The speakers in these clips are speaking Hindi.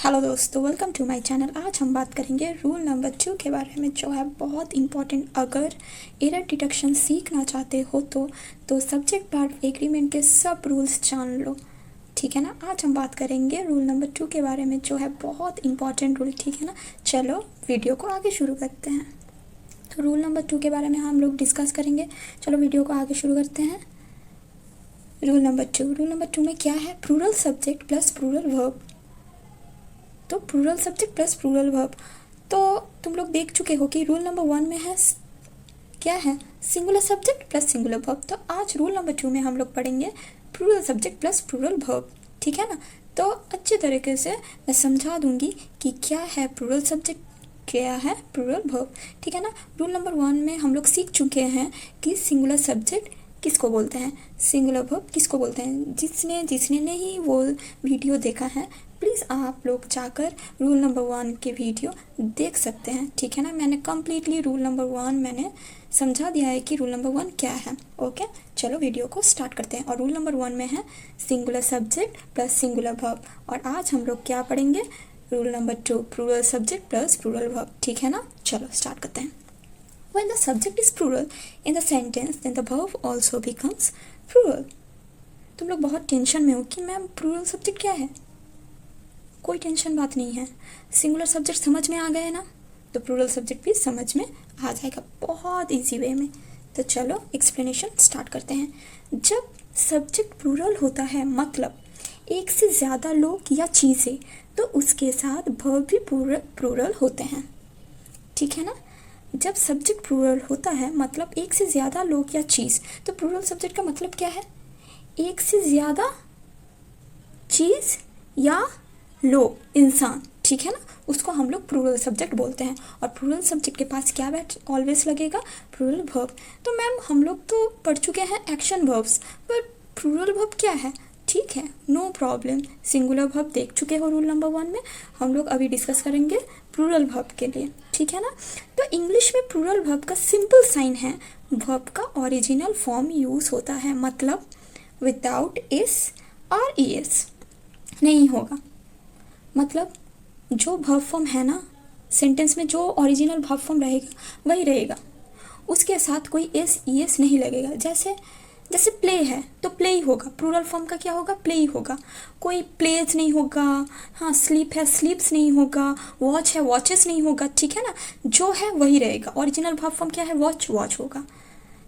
हेलो दोस्तों, वेलकम टू माय चैनल। आज हम बात करेंगे रूल नंबर 2 के बारे में, जो है बहुत इंपॉर्टेंट। अगर एरर डिटेक्शन सीखना चाहते हो तो सब्जेक्ट वर्ब एग्रीमेंट के सब रूल्स जान लो, ठीक है ना। आज हम बात करेंगे रूल नंबर 2 के बारे में, जो है बहुत इंपॉर्टेंट रूल, ठीक है ना। चलो वीडियो को आगे शुरू करते हैं। तो रूल नंबर 2 के बारे में हम लोग डिस्कस करेंगे। चलो वीडियो को आगे शुरू करते हैं। रूल नंबर 2 में क्या है? Plural subject plus plural verb. तो plural subject plus plural verb, तो तुम लोग देख चुके हो कि रूल नंबर 1 में है क्या है? Singular subject plus singular verb. तो आज रूल नंबर 2 में हम लोग पढ़ेंगे plural subject plus plural verb, ठीक है ना। तो अच्छे तरीके से मैं समझा दूंगी कि क्या है प्लूरल सब्जेक्ट, क्या है प्लूरल वर्ब, ठीक है ना। रूल नंबर 1 में हम लोग सीख चुके हैं कि सिंगुलर सब्जेक्ट किसको बोलते हैं, सिंगुलर वर्ब किसको बोलते हैं। जिसने नहीं वो वीडियो देखा है, प्लीज़ आप लोग जाकर रूल नंबर 1 के वीडियो देख सकते हैं, ठीक है ना। मैंने कम्प्लीटली रूल नंबर 1 मैंने समझा दिया है कि रूल नंबर 1 क्या है। ओके, चलो वीडियो को स्टार्ट करते हैं। और रूल नंबर 1 में है singular subject plus singular verb. और आज हम लोग क्या पढ़ेंगे? Rule number 2, plural subject plus plural verb, ठीक है ना। चलो स्टार्ट करते हैं। When the subject is plural in the sentence, then the verb also becomes plural. तुम लोग बहुत टेंशन में हो कि मैम प्लूरल सब्जेक्ट क्या है। कोई टेंशन बात नहीं है। सिंगुलर सब्जेक्ट समझ में आ गए ना, तो प्लूरल सब्जेक्ट भी समझ में आ जाएगा बहुत इजी वे में। तो चलो एक्सप्लेनेशन स्टार्ट करते हैं। जब सब्जेक्ट प्लूरल होता है, मतलब एक से ज़्यादा लोग या चीज़ें, तो उसके साथ वर्ब भी प्लूरल होते हैं, ठीक है ना। जब सब्जेक्ट प्लूरल होता है, मतलब एक से ज़्यादा लोग या चीज़, तो प्लूरल सब्जेक्ट का मतलब क्या है? एक से ज़्यादा चीज़ या लोग, इंसान, ठीक है ना, उसको हम लोग प्लूरल सब्जेक्ट बोलते हैं। और प्लूरल सब्जेक्ट के पास क्या बैठ ऑलवेज लगेगा? Plural verb. तो मैम हम लोग तो पढ़ चुके हैं एक्शन वर्ब्स, पर प्लूरल वर्ब क्या है? ठीक है, नो प्रॉब्लम। सिंगुलर वर्ब देख चुके हो रूल नंबर 1 में, हम लोग अभी डिस्कस करेंगे प्लूरल वर्ब के लिए, ठीक है ना। तो इंग्लिश में प्लूरल वर्ब का सिंपल साइन है, वर्ब का ओरिजिनल फॉर्म यूज़ होता है, मतलब विदाउट इस और ईएस नहीं होगा। मतलब जो वर्ब फॉर्म है ना, सेंटेंस में जो ओरिजिनल वर्ब फॉर्म रहेगा वही रहेगा, उसके साथ कोई एस ईएस नहीं लगेगा। जैसे प्ले है तो प्ले ही होगा, प्लूरल फॉर्म का क्या होगा? प्ले ही होगा। कोई प्लेज नहीं होगा, हाँ। स्लीप है स्लीप्स नहीं होगा, वॉच है वॉचेस नहीं होगा, ठीक है ना। जो है वही रहेगा। ओरिजिनल वर्ब फॉर्म क्या है? वॉच होगा,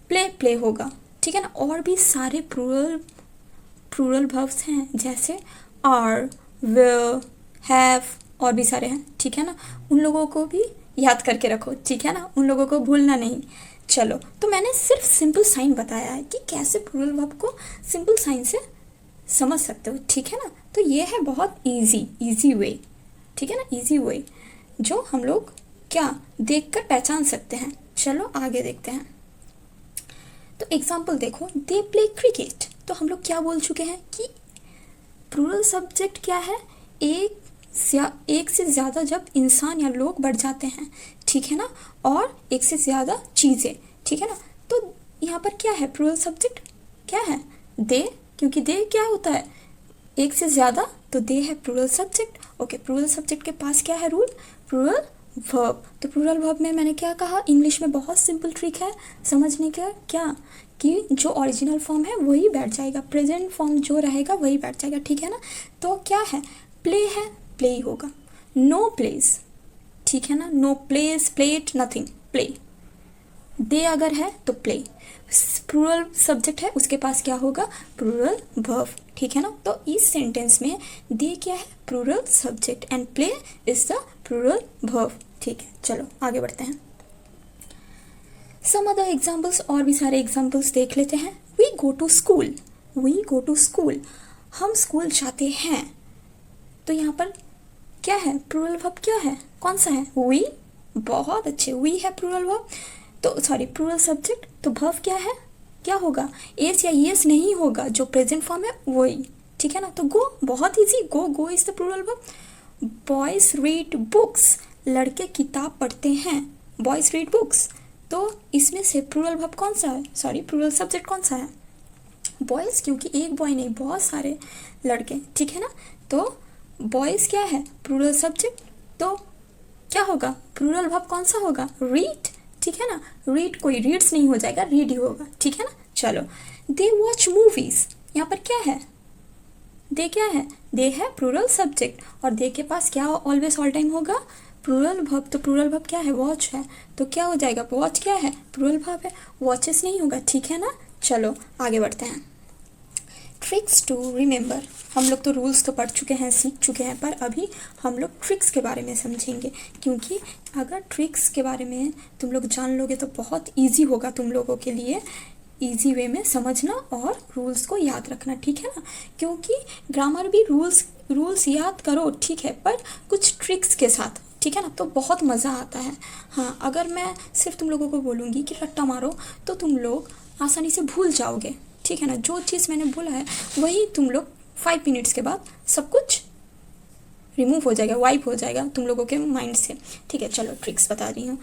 प्ले प्ले होगा, ठीक है ना। और भी सारे प्लूरल वर्ब्स हैं, जैसे आर, विल, हैव, और भी सारे हैं, ठीक है ना। उन लोगों को भी याद करके रखो, ठीक है ना, उन लोगों को भूलना नहीं। चलो, तो मैंने सिर्फ सिंपल साइन बताया है कि कैसे प्लूरल वर्ब को सिंपल साइन से समझ सकते हो, ठीक है ना। तो ये है बहुत इजी वे, ठीक है ना, इजी वे जो हम लोग क्या देखकर पहचान सकते हैं। चलो आगे देखते हैं। तो एग्जाम्पल देखो, दे प्ले क्रिकेट। तो हम लोग क्या बोल चुके हैं कि प्लूरल सब्जेक्ट क्या है? एक से ज़्यादा जब इंसान या लोग बढ़ जाते हैं, ठीक है ना, और एक से ज़्यादा चीज़ें, ठीक है ना। तो यहाँ पर क्या है? प्लूरल सब्जेक्ट क्या है? दे, क्योंकि दे क्या होता है? एक से ज़्यादा, तो दे है plural subject. Okay, plural subject के पास क्या है रूल? Plural verb. तो प्लूरल वर्ब में मैंने क्या कहा? इंग्लिश में बहुत सिंपल ट्रिक है समझने का, क्या कि जो ओरिजिनल फॉर्म है वही बैठ जाएगा, प्रेजेंट फॉर्म जो रहेगा वही बैठ जाएगा, ठीक है ना। तो क्या है? प्ले है, प्ले ही होगा। नो प्लेस, ठीक है ना, no place, plate, nothing, play. They अगर है तो प्ले, प्लूरल सब्जेक्ट है, उसके पास क्या होगा? प्लूरल वर्ब, ठीक है ना। तो इस सेंटेंस में दे क्या है? Plural subject, and play is the plural verb, ठीक है। चलो आगे बढ़ते हैं। सम अदर एग्जाम्पल्स, और भी सारे एग्जाम्पल्स देख लेते हैं। वी गो टू स्कूल, हम स्कूल जाते हैं। तो यहाँ पर क्या है? प्लूरल वर्ब क्या है? कौन सा है? वी। बहुत अच्छे, वी है प्लूरल वर्ब, तो सॉरी प्लूरल सब्जेक्ट। तो वर्ब क्या है? क्या होगा? एस या येस नहीं होगा, जो प्रेजेंट फॉर्म है वही, ठीक है ना। तो गो, बहुत easy, go is the plural verb. Boys read books, लड़के किताब पढ़ते हैं, बॉयज रीड बुक्स। तो इसमें से प्लूरल वर्ब कौन सा है? सॉरी प्लूरल सब्जेक्ट कौन सा है? बॉयज, क्योंकि एक बॉय नहीं बहुत सारे लड़के, ठीक है ना। तो बॉयज़ क्या है, प्लूरल सब्जेक्ट, तो क्या होगा, प्लूरल वर्ब कौन सा होगा, रीड, ठीक है ना, रीड, कोई रीड्स नहीं हो जाएगा, रीड ही होगा, ठीक है ना। चलो, दे वॉच मूवीज, यहाँ पर क्या है, दे क्या है, दे है प्लूरल सब्जेक्ट, और दे के पास क्या ऑलवेज ऑल टाइम होगा, प्लूरल वर्ब, तो प्लूरल वर्ब क्या है, वॉच है, तो क्या हो जाएगा, वॉच क्या है, प्लूरल वर्ब है, वॉचेस नहीं होगा, ठीक है ना। चलो आगे बढ़ते हैं। ट्रिक्स टू रिमेंबर, हम लोग तो रूल्स तो पढ़ चुके हैं, सीख चुके हैं, पर अभी हम लोग ट्रिक्स के बारे में समझेंगे, क्योंकि अगर ट्रिक्स के बारे में तुम लोग जान लोगे तो बहुत इजी होगा तुम लोगों के लिए, इजी वे में समझना और रूल्स को याद रखना, ठीक है ना। क्योंकि ग्रामर भी रूल्स याद करो, ठीक है, पर कुछ ट्रिक्स के साथ, ठीक है ना, तो बहुत मज़ा आता है। हाँ, अगर मैं सिर्फ तुम लोगों को बोलूँगी कि रट्टा मारो तो तुम लोग आसानी से भूल जाओगे, ठीक है ना। जो चीज़ मैंने बोला है वही तुम लोग 5 मिनट्स के बाद सब कुछ रिमूव हो जाएगा, वाइप हो जाएगा तुम लोगों के माइंड से, ठीक है। चलो ट्रिक्स बता रही हूँ।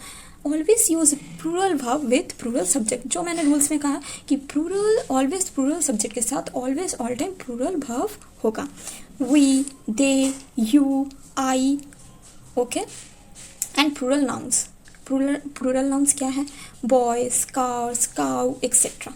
Always use plural verb with plural subject, जो मैंने रूल्स में कहा कि प्लूरल ऑलवेज प्लूरल सब्जेक्ट के साथ always all time plural verb होगा, we, they, you, I, okay. And plural nouns, plural nouns क्या है, बॉयज, कार्स, काउ, एक्सेट्रा,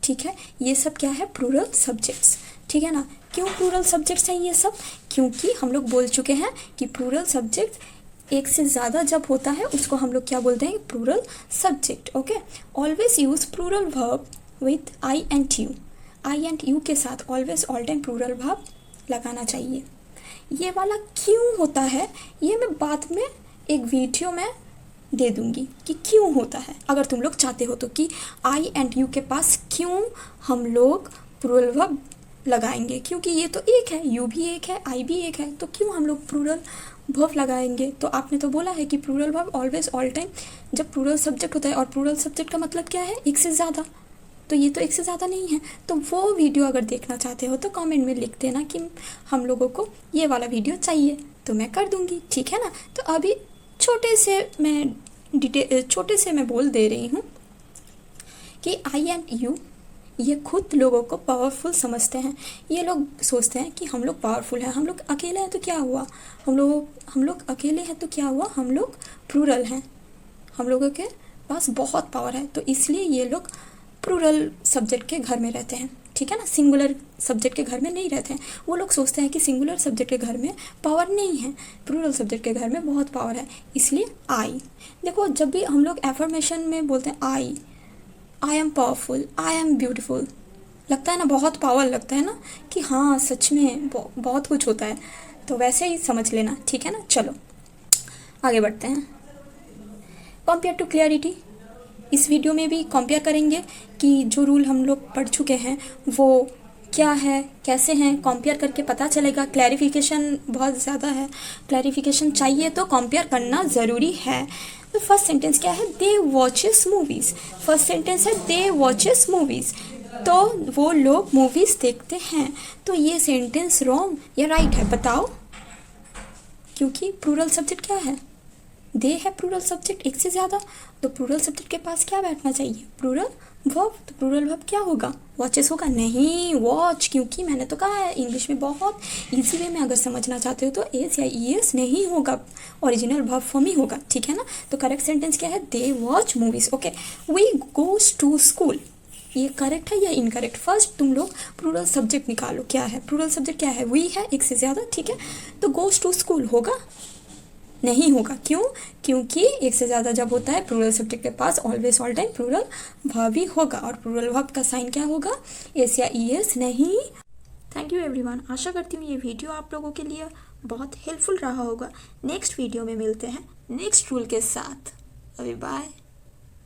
ठीक है। ये सब क्या है, प्लूरल सब्जेक्ट्स, ठीक है ना। क्यों प्लूरल सब्जेक्ट्स हैं ये सब, क्योंकि हम लोग बोल चुके हैं कि प्लूरल सब्जेक्ट एक से ज़्यादा जब होता है उसको हम लोग क्या बोलते हैं, plural subject, okay. Always use plural verb with I and you, I and you के साथ always all time plural verb लगाना चाहिए। ये वाला क्यों होता है ये मैं बाद में एक वीडियो में दे दूंगी कि क्यों होता है, अगर तुम लोग चाहते हो तो, कि आई एंड यू के पास क्यों हम लोग प्लूरल वर्ब लगाएंगे, क्योंकि ये तो एक है, यू भी एक है, आई भी एक है, तो क्यों हम लोग प्लूरल वर्ब लगाएंगे। तो आपने तो बोला है कि plural verb always all time जब प्लूरल सब्जेक्ट होता है, और प्लूरल सब्जेक्ट का मतलब क्या है, एक से ज़्यादा, तो ये तो एक से ज़्यादा नहीं है। तो वो वीडियो अगर देखना चाहते हो तो कमेंट में लिख देना कि हम लोगों को ये वाला वीडियो चाहिए, तो मैं कर दूँगी, ठीक है ना। तो अभी छोटे से मैं बोल दे रही हूँ कि आई एंड यू ये खुद लोगों को पावरफुल समझते हैं। ये लोग सोचते हैं कि हम लोग पावरफुल हैं, हम लोग अकेले हैं तो क्या हुआ, हम लोग अकेले हैं तो क्या हुआ, हम लोग प्लूरल हैं, हम लोगों के पास बहुत पावर है, तो इसलिए ये लोग प्लूरल सब्जेक्ट के घर में रहते हैं, ठीक है ना, सिंगुलर सब्जेक्ट के घर में नहीं रहते हैं। वो लोग सोचते हैं कि सिंगुलर सब्जेक्ट के घर में पावर नहीं है, प्लूरल सब्जेक्ट के घर में बहुत पावर है, इसलिए आई। देखो जब भी हम लोग एफर्मेशन में बोलते हैं I am powerful, I am beautiful, लगता है ना, बहुत पावर लगता है ना, कि हाँ सच में बहुत कुछ होता है, तो वैसे ही समझ लेना, ठीक है ना। चलो आगे बढ़ते हैं। कंपेयर टू क्लियरिटी, इस वीडियो में भी कंपेयर करेंगे कि जो रूल हम लोग पढ़ चुके हैं वो क्या है, कैसे हैं, कंपेयर करके पता चलेगा। क्लैरिफिकेशन बहुत ज़्यादा है, क्लैरिफिकेशन चाहिए तो कंपेयर करना ज़रूरी है। तो फर्स्ट सेंटेंस क्या है, दे वॉचेस मूवीज़, फर्स्ट सेंटेंस है दे वॉचेस मूवीज़, तो वो लोग मूवीज़ देखते हैं। तो ये सेंटेंस रॉन्ग या राइट है, बताओ, क्योंकि प्लूरल सब्जेक्ट क्या है, दे है प्लूरल सब्जेक्ट एक से ज़्यादा, तो प्लूरल सब्जेक्ट के पास क्या बैठना चाहिए, प्लूरल वर्ब, तो प्लूरल वर्ब क्या होगा, वॉचेस होगा, नहीं वॉच, क्योंकि मैंने तो कहा है इंग्लिश में बहुत इजी वे में अगर समझना चाहते हो तो एस या ई एस नहीं होगा, ओरिजिनल वर्ब फॉर्म ही होगा, ठीक है ना। तो करेक्ट सेंटेंस क्या है, they watch movies, okay. We goes to school, ये करेक्ट है या इनकरेक्ट, फर्स्ट तुम लोग प्लूरल सब्जेक्ट निकालो, क्या है प्लूरल सब्जेक्ट, क्या है, वी है एक से ज़्यादा, ठीक है। तो गोज टू स्कूल होगा, नहीं होगा, क्यों, क्योंकि एक से ज़्यादा जब होता है प्लूरल सब्जेक्ट के पास always all time plural verb ही होगा, और प्लूरल वर्ब का साइन क्या होगा, एस या ई एस, नहीं। थैंक यू एवरीवन, आशा करती हूँ ये वीडियो आप लोगों के लिए बहुत हेल्पफुल रहा होगा। नेक्स्ट वीडियो में मिलते हैं नेक्स्ट रूल के साथ, अभी बाय।